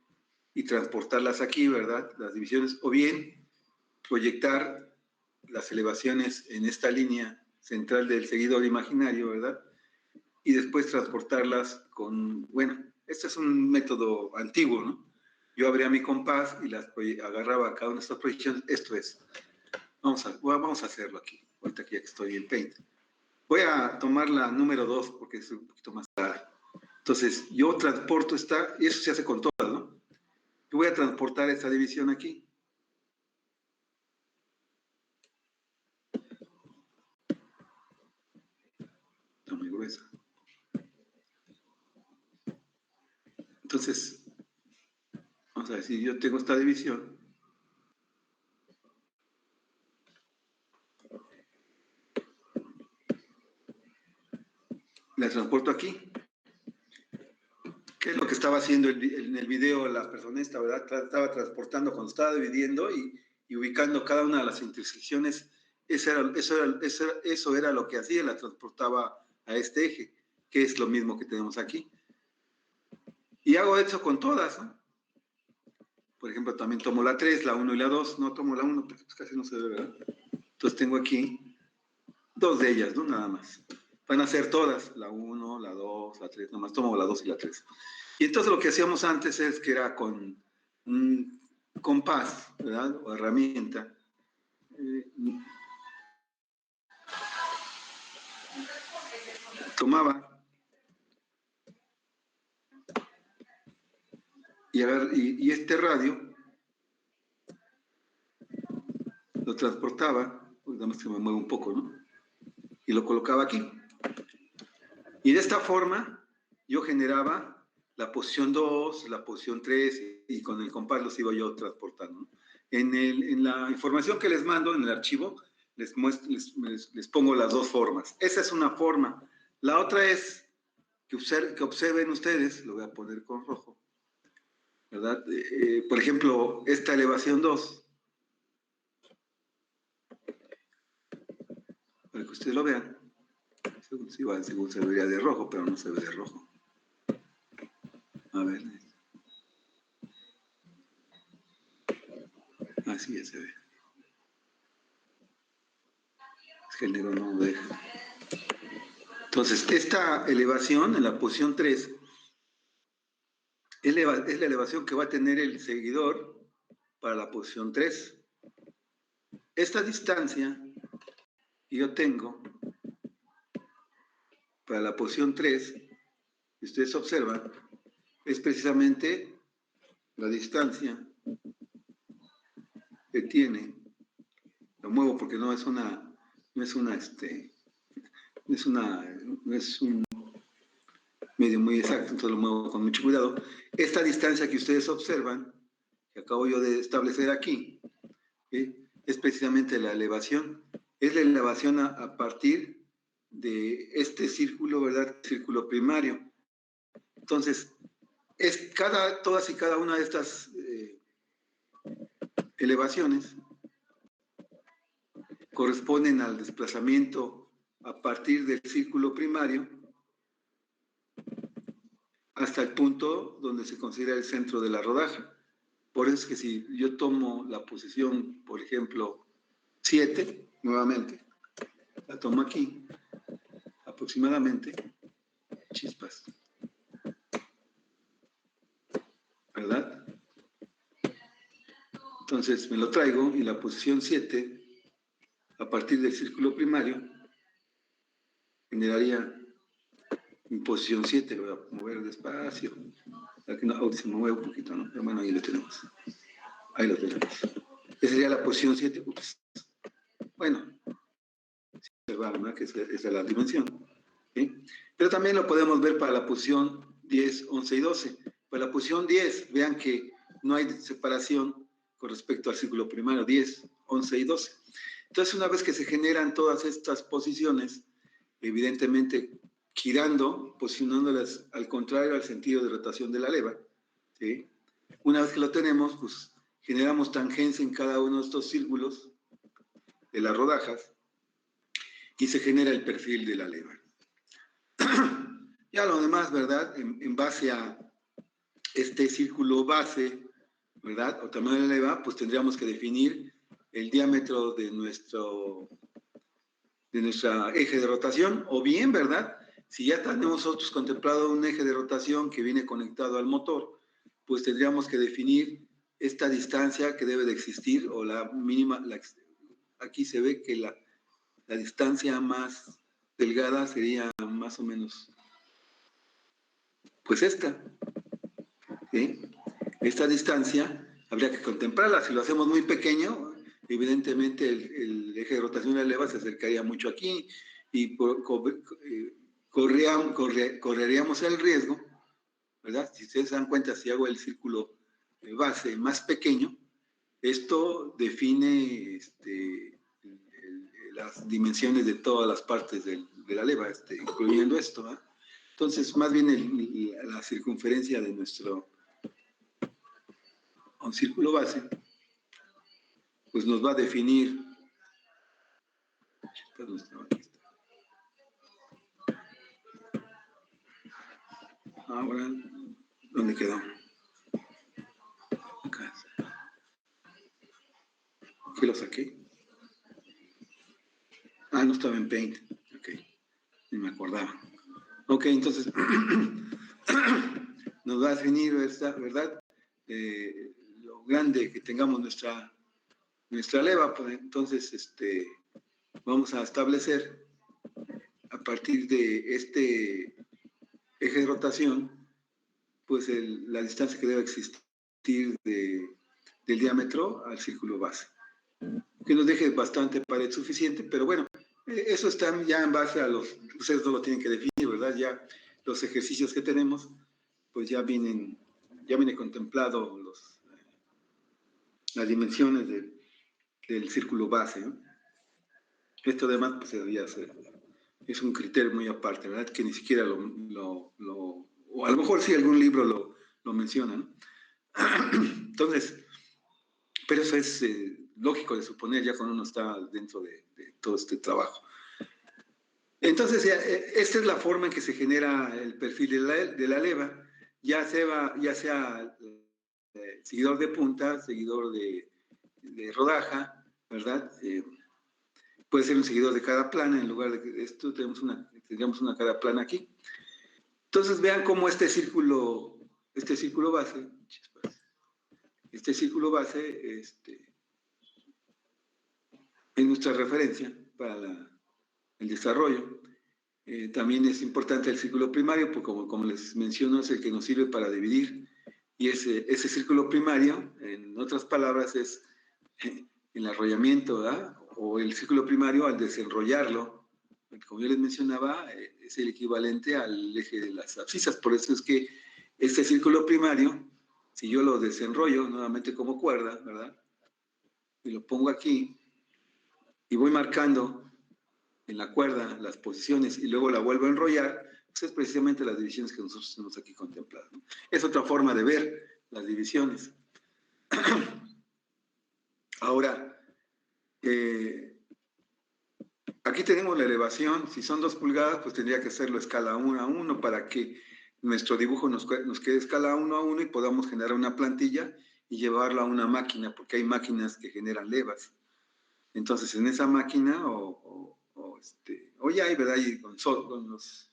y transportarlas aquí, ¿verdad? Las divisiones, o bien proyectar las elevaciones en esta línea central del seguidor imaginario, ¿verdad? Y después transportarlas con, bueno, este es un método antiguo, ¿no? Yo abría mi compás y las agarraba cada una de estas proyecciones. Esto es. Vamos a hacerlo aquí. Ahorita que ya que estoy en Paint. Voy a tomar la número 2 porque es un poquito más clara. Entonces, yo transporto esta, y eso se hace con todas, ¿no? Yo voy a transportar esta división aquí. Está muy gruesa. Entonces, vamos a decir, yo tengo esta división. La transporto aquí. ¿Qué es lo que estaba haciendo en el video la persona esta, verdad? Estaba transportando cuando estaba dividiendo y ubicando cada una de las intersecciones. Eso era lo que hacía, la transportaba a este eje, que es lo mismo que tenemos aquí. Y hago eso con todas, ¿no? Por ejemplo, también tomo la 3, la 1 y la 2. No tomo la 1 porque casi no se ve, ¿verdad? Entonces tengo aquí 2 de ellas, ¿no? Nada más. Van a ser todas, la 1, la 2, la 3, nomás tomo la 2 y la 3. Y entonces lo que hacíamos antes es que era con un compás, ¿verdad? O herramienta. Tomaba y este radio lo transportaba, pues nada más que me muevo un poco, ¿no? Y lo colocaba aquí. Y de esta forma yo generaba la posición 2, la posición 3 y con el compás los iba yo transportando, ¿no? En la información que les mando en el archivo les pongo las dos formas. Esa es una forma. La otra es que observen ustedes, lo voy a poner con rojo, ¿verdad? Por ejemplo, esta elevación 2, para que ustedes lo vean. Según se vería de rojo, pero no se ve de rojo. A ver. Así ya se ve. Es que el negro no lo deja. Entonces, esta elevación en la posición 3 es la elevación que va a tener el seguidor para la posición 3. Esta distancia que yo tengo para la posición 3, si ustedes observan, es precisamente la distancia que tiene. Lo muevo porque no es un medio muy exacto, entonces lo muevo con mucho cuidado. Esta distancia que ustedes observan, que acabo yo de establecer aquí, es precisamente la elevación. Es la elevación a partir de este círculo, ¿verdad? Círculo primario. Entonces, todas y cada una de estas elevaciones corresponden al desplazamiento a partir del círculo primario hasta el punto donde se considera el centro de la rodaja. Por eso es que si yo tomo la posición, por ejemplo, 7, nuevamente, la tomo aquí, aproximadamente, chispas, ¿verdad? Entonces me lo traigo y la posición 7, a partir del círculo primario, generaría en posición 7, lo voy a mover despacio, para que no, se mueve un poquito, ¿no? Pero bueno, ahí lo tenemos. Ahí lo tenemos. Esa sería la posición 7. Ups. Bueno, observar, ¿no? Que esa es la dimensión. ¿Sí? Pero también lo podemos ver para la posición 10, 11 y 12. Para la posición 10, vean que no hay separación con respecto al círculo primario 10, 11 y 12. Entonces, una vez que se generan todas estas posiciones, evidentemente girando, posicionándolas al contrario al sentido de rotación de la leva, ¿sí? Una vez que lo tenemos, pues generamos tangencia en cada uno de estos círculos de las rodajas y se genera el perfil de la leva. Ya lo demás, ¿verdad? En base a este círculo base, ¿verdad? O tamaño de la leva, pues tendríamos que definir el diámetro de nuestra eje de rotación, o bien, ¿verdad? Si ya tenemos nosotros contemplado un eje de rotación que viene conectado al motor, pues tendríamos que definir esta distancia que debe de existir, o la mínima, aquí se ve que la distancia más delgada sería más o menos, pues esta, ¿sí? Esta distancia habría que contemplarla. Si lo hacemos muy pequeño, evidentemente el eje de rotación de la leva se acercaría mucho aquí y correríamos el riesgo, ¿verdad? Si ustedes se dan cuenta, si hago el círculo de base más pequeño, esto define las dimensiones de todas las partes de la leva, incluyendo esto, ¿eh? Entonces, más bien la circunferencia de nuestro un círculo base, pues nos va a definir. Ahora, ¿dónde quedó? Acá. ¿Qué lo saqué? Ah, no estaba en Paint. Ok, ni me acordaba. Ok, entonces, nos va a definir, ¿verdad? Lo grande que tengamos nuestra leva, pues entonces, vamos a establecer a partir de este eje de rotación, pues la distancia que debe existir del diámetro al círculo base. Que nos deje bastante pared suficiente, pero bueno, eso está ya en base a ustedes no lo tienen que definir, ¿verdad? Ya los ejercicios que tenemos, pues ya viene contemplado las dimensiones del círculo base, ¿no? Esto además, pues debería ser, es un criterio muy aparte, ¿verdad? Que ni siquiera o a lo mejor sí algún libro lo menciona, ¿no? Entonces, pero eso es lógico de suponer ya cuando uno está dentro de todo este trabajo. Entonces, esta es la forma en que se genera el perfil de la leva, ya sea seguidor de punta, seguidor de rodaja, ¿verdad? Puede ser un seguidor de cara plana, en lugar de esto tendríamos una cara plana aquí. Entonces, vean cómo este círculo base, es nuestra referencia para el desarrollo. También es importante el círculo primario, porque como les menciono, es el que nos sirve para dividir. Y ese círculo primario, en otras palabras, es el arrollamiento, ¿verdad? O el círculo primario al desenrollarlo, como yo les mencionaba, es el equivalente al eje de las abscisas. Por eso es que este círculo primario, si yo lo desenrollo nuevamente como cuerda, ¿verdad? Y lo pongo aquí, y voy marcando en la cuerda las posiciones y luego la vuelvo a enrollar, pues es precisamente las divisiones que nosotros tenemos aquí contempladas, ¿no? Es otra forma de ver las divisiones. Ahora, aquí tenemos la elevación. Si son 2 pulgadas, pues tendría que hacerlo escala 1 a 1 para que nuestro dibujo nos quede escala 1 a 1 y podamos generar una plantilla y llevarla a una máquina, porque hay máquinas que generan levas. Entonces, en esa máquina, o ya hay, ¿verdad? Y con los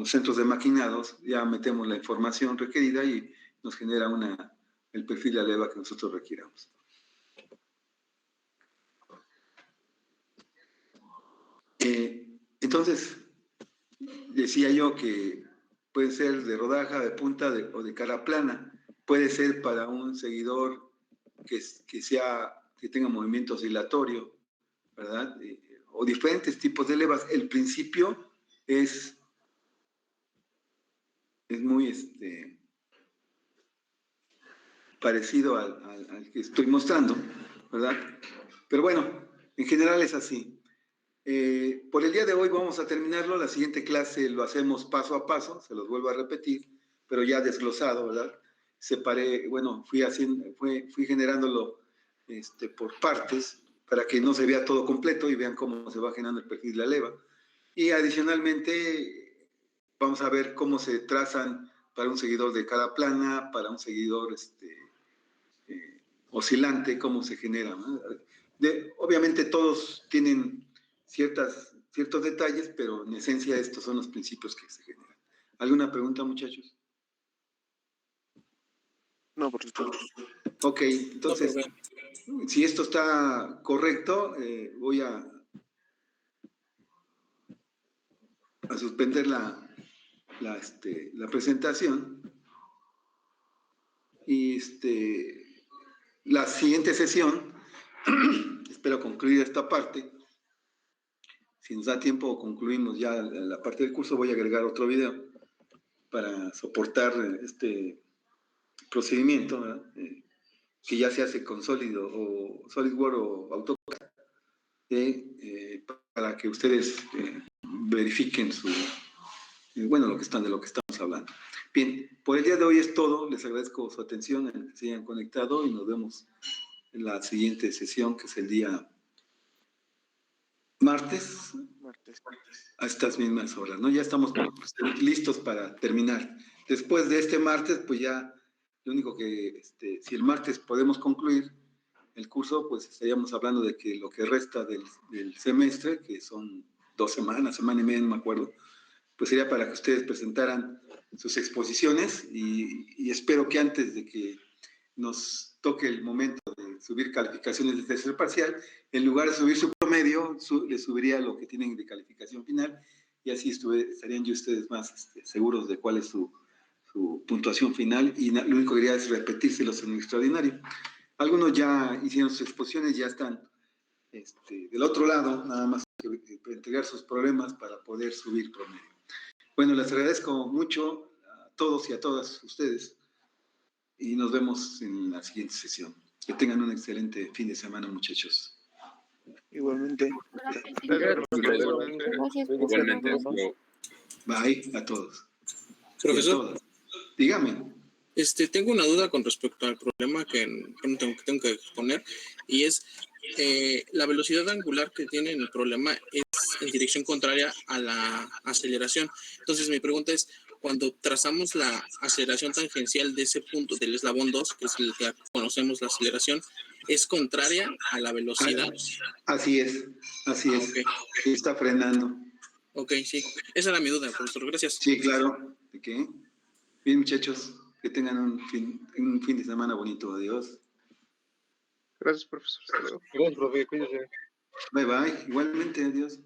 centros de maquinados, ya metemos la información requerida y nos genera el perfil de leva que nosotros requiramos. Entonces, decía yo que puede ser de rodaja, de punta o de cara plana. Puede ser para un seguidor que tenga movimiento oscilatorio, ¿verdad? O diferentes tipos de levas. El principio es muy parecido al que estoy mostrando, ¿verdad? Pero bueno, en general es así. Por el día de hoy vamos a terminarlo. La siguiente clase lo hacemos paso a paso, se los vuelvo a repetir, pero ya desglosado, ¿verdad? Separé, bueno, fui generándolo por partes para que no se vea todo completo y vean cómo se va generando el perfil de la leva. Y adicionalmente vamos a ver cómo se trazan para un seguidor de cada plana, para un seguidor oscilante, cómo se genera, ¿no? Obviamente todos tienen ciertos detalles, pero en esencia estos son los principios que se generan. ¿Alguna pregunta, muchachos? No, por supuesto. Ok, entonces, si esto está correcto, voy a suspender la presentación y la siguiente sesión, espero concluir esta parte. Si nos da tiempo, concluimos ya la parte del curso. Voy a agregar otro video para soportar este procedimiento, ¿verdad? Que ya se hace con SolidWorks o AutoCAD, para que ustedes verifiquen bueno, de lo que estamos hablando. Bien, por el día de hoy es todo. Les agradezco su atención, que se hayan conectado y nos vemos en la siguiente sesión, que es el día martes. A estas mismas horas, ¿no? Ya estamos listos para terminar. Después de este martes, pues ya lo único que, si el martes podemos concluir el curso, pues estaríamos hablando de que lo que resta del semestre, que son 2 semanas, semana y media, no me acuerdo, pues sería para que ustedes presentaran sus exposiciones y espero que antes de que nos toque el momento de subir calificaciones de tercer parcial, en lugar de subir su promedio, le subiría lo que tienen de calificación final y así estarían ya ustedes más seguros de cuál es su puntuación final y lo único que quería es repetírselos en el extraordinario. Algunos ya hicieron sus exposiciones, ya están del otro lado, nada más que entregar sus problemas para poder subir promedio. Bueno, les agradezco mucho a todos y a todas ustedes y nos vemos en la siguiente sesión. Que tengan un excelente fin de semana, muchachos. Igualmente. Igualmente. Bye a todos. Profesor, dígame. Tengo una duda con respecto al problema que tengo que exponer, y es la velocidad angular que tiene el problema es en dirección contraria a la aceleración. Entonces mi pregunta es, cuando trazamos la aceleración tangencial de ese punto del eslabón 2, que es el que conocemos la aceleración, ¿es contraria a la velocidad? Así es. Okay. Está frenando. Ok, sí. Esa era mi duda, profesor. Gracias. Sí, claro. ¿De qué? Bien, muchachos. Que tengan un fin de semana bonito. Adiós. Gracias, profesor. Gracias, profe. Cuídese. Bye, bye. Igualmente, adiós.